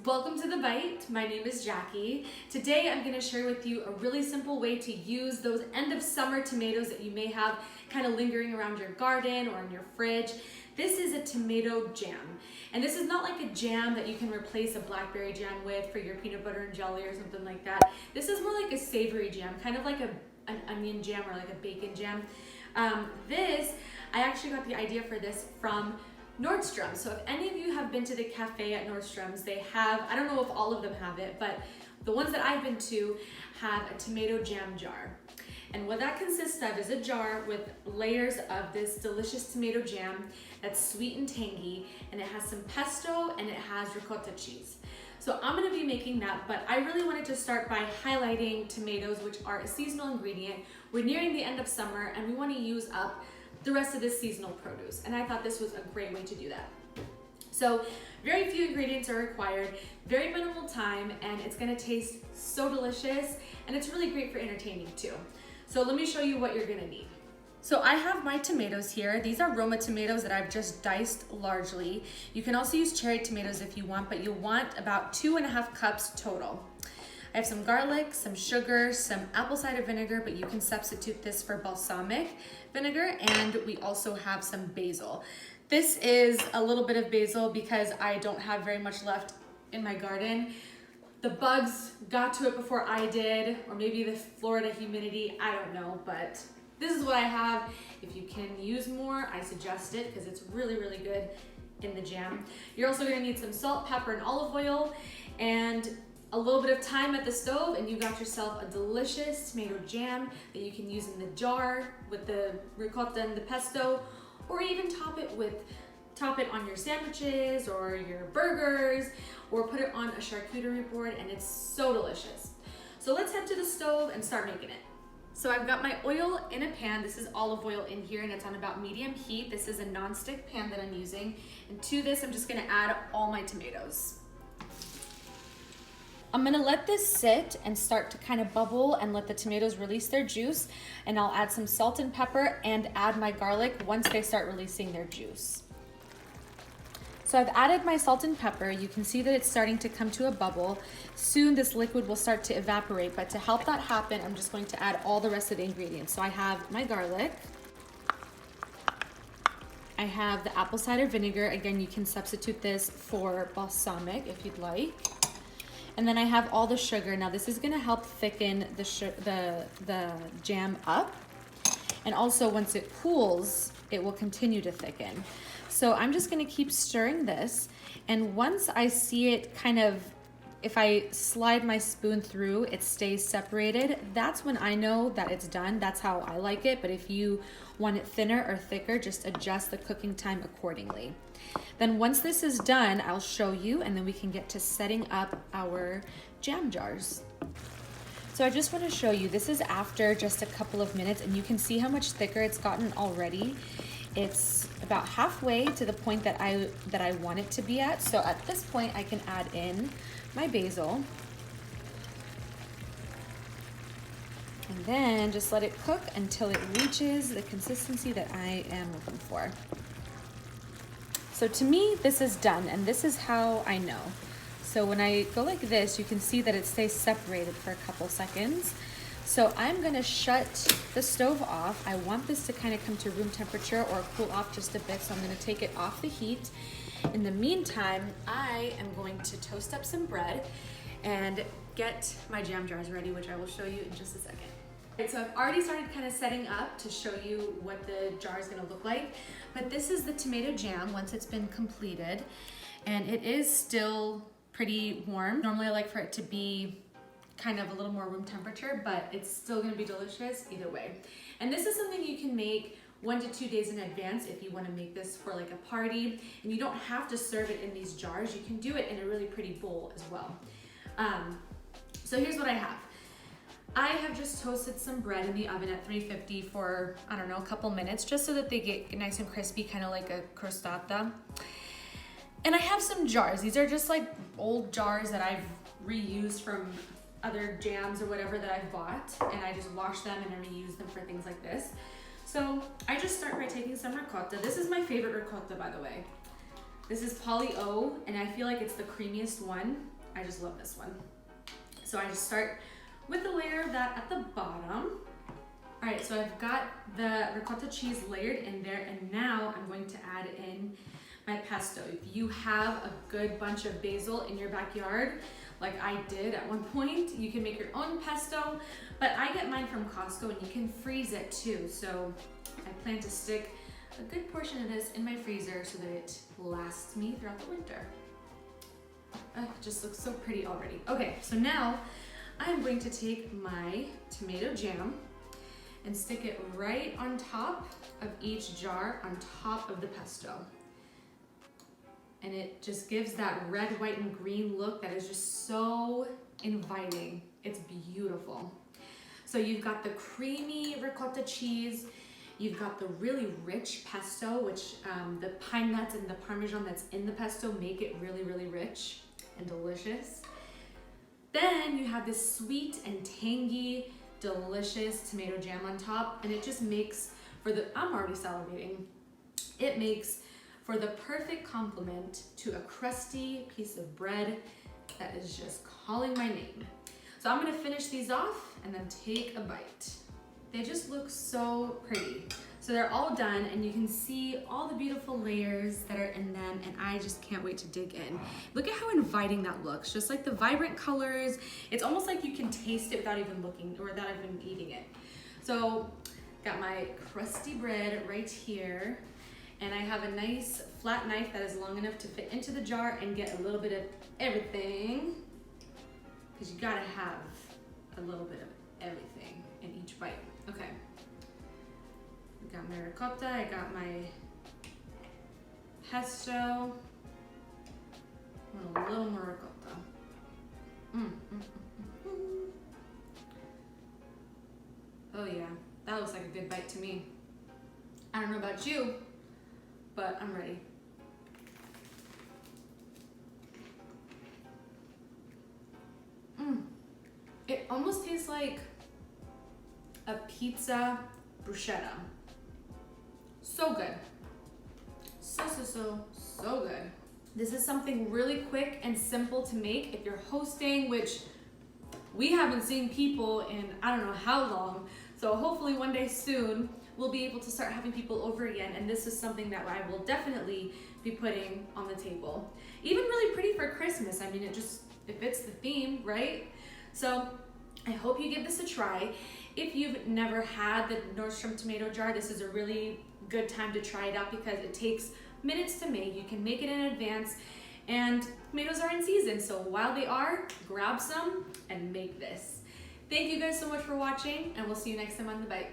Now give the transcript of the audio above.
Welcome to The Bite. My name is Jackie. Today I'm going to share with you a really simple way to use those end of summer tomatoes that you may have kind of lingering around your garden or in your fridge. This is a tomato jam. And this is not like a jam that you can replace a blackberry jam with for your peanut butter and jelly or something like that. This is more like a savory jam, kind of like an onion jam or like a bacon jam. I actually got the idea for this from Nordstrom. So if any of you have been to the cafe at Nordstrom's, they have, I don't know if all of them have it, but the ones that I've been to have a tomato jam jar. And what that consists of is a jar with layers of this delicious tomato jam that's sweet and tangy, and it has some pesto and it has ricotta cheese. So I'm gonna be making that, but I really wanted to start by highlighting tomatoes, which are a seasonal ingredient. We're nearing the end of summer and we wanna use up the rest of this seasonal produce. And I thought this was a great way to do that. So very few ingredients are required, very minimal time, and it's gonna taste so delicious, and it's really great for entertaining too. So let me show you what you're gonna need. So I have my tomatoes here. These are Roma tomatoes that I've just diced largely. You can also use cherry tomatoes if you want, but you'll want about 2.5 cups total. I have some garlic, some sugar, some apple cider vinegar, but you can substitute this for balsamic vinegar, and we also have some basil. This is a little bit of basil because I don't have very much left in my garden. The bugs got to it before I did, or maybe the Florida humidity, I don't know, but this is what I have. If you can use more, I suggest it because it's really, really good in the jam. You're also gonna need some salt, pepper, and olive oil, and a little bit of time at the stove, and you got yourself a delicious tomato jam that you can use in the jar with the ricotta and the pesto, or even top it on your sandwiches or your burgers, or put it on a charcuterie board, and it's so delicious. So let's head to the stove and start making it. So I've got my oil in a pan. This is olive oil in here, and it's on about medium heat. This is a non-stick pan that I'm using. And to this, I'm just gonna add all my tomatoes. I'm gonna let this sit and start to kind of bubble and let the tomatoes release their juice, and I'll add some salt and pepper and add my garlic once they start releasing their juice. So I've added my salt and pepper. You can see that it's starting to come to a bubble. Soon this liquid will start to evaporate, but to help that happen, I'm just going to add all the rest of the ingredients. So I have my garlic. I have the apple cider vinegar. Again, you can substitute this for balsamic if you'd like. And then I have all the sugar. Now this is gonna help thicken the jam up. And also once it cools, it will continue to thicken. So I'm just gonna keep stirring this. And once I see it kind of, if I slide my spoon through, it stays separated, that's when I know that it's done. That's how I like it. But if you want it thinner or thicker, just adjust the cooking time accordingly. Then once this is done, I'll show you, and then we can get to setting up our jam jars. So I just want to show you, this is after just a couple of minutes, and you can see how much thicker it's gotten already. It's about halfway to the point that I want it to be at. So at this point, I can add in my basil. And then just let it cook until it reaches the consistency that I am looking for. So to me, this is done, and this is how I know. So when I go like this, you can see that it stays separated for a couple seconds. So I'm gonna shut the stove off. I want this to kind of come to room temperature or cool off just a bit, so I'm gonna take it off the heat. In the meantime, I am going to toast up some bread and get my jam jars ready, which I will show you in just a second. Right, so I've already started kind of setting up to show you what the jar is gonna look like, but this is the tomato jam once it's been completed, and it is still pretty warm. Normally I like for it to be kind of a little more room temperature, but it's still gonna be delicious either way. And this is something you can make 1 to 2 days in advance if you wanna make this for like a party, and you don't have to serve it in these jars. You can do it in a really pretty bowl as well. So here's what I have. I have just toasted some bread in the oven at 350 for, I don't know, a couple minutes, just so that they get nice and crispy, kind of like a crostata. And I have some jars. These are just like old jars that I've reused from other jams or whatever that I've bought, and I just wash them and I reuse them for things like this. So I just start by taking some ricotta. This is my favorite ricotta, by the way. This is Poly O, and I feel like it's the creamiest one. I just love this one. So I just start with the layer of that at the bottom. All right, so I've got the ricotta cheese layered in there, and now I'm going to add in my pesto. If you have a good bunch of basil in your backyard, like I did at one point, you can make your own pesto, but I get mine from Costco and you can freeze it too. So I plan to stick a good portion of this in my freezer so that it lasts me throughout the winter. It just looks so pretty already. Okay, so now I'm going to take my tomato jam and stick it right on top of each jar, on top of the pesto. And it just gives that red, white, and green look that is just so inviting. It's beautiful. So you've got the creamy ricotta cheese, you've got the really rich pesto, which the pine nuts and the Parmesan that's in the pesto make it really, really rich and delicious. Then you have this sweet and tangy, delicious tomato jam on top, and it just makes for the, I'm already salivating, it makes for the perfect complement to a crusty piece of bread that is just calling my name. So I'm gonna finish these off and then take a bite. They just look so pretty. So they're all done, and you can see all the beautiful layers that are in them, and I just can't wait to dig in. Look at how inviting that looks, just like the vibrant colors. It's almost like you can taste it without even looking or without even eating it. So got my crusty bread right here, and I have a nice flat knife that is long enough to fit into the jar and get a little bit of everything, because you gotta have a little bit of everything in each bite. Okay. I got my ricotta, I got my pesto. I want a little more ricotta. Oh yeah, that looks like a good bite to me. I don't know about you, but I'm ready. It almost tastes like a pizza bruschetta. So good. So good. This is something really quick and simple to make if you're hosting, which we haven't seen people in I don't know how long. So hopefully one day soon we'll be able to start having people over again, and this is something that I will definitely be putting on the table. Even really pretty for Christmas. I mean, it fits the theme, right? So I hope you give this a try. If you've never had the Nordstrom tomato jar, this is a really good time to try it out because it takes minutes to make. You can make it in advance, and tomatoes are in season. So while they are, grab some and make this. Thank you guys so much for watching, and we'll see you next time on The Bite.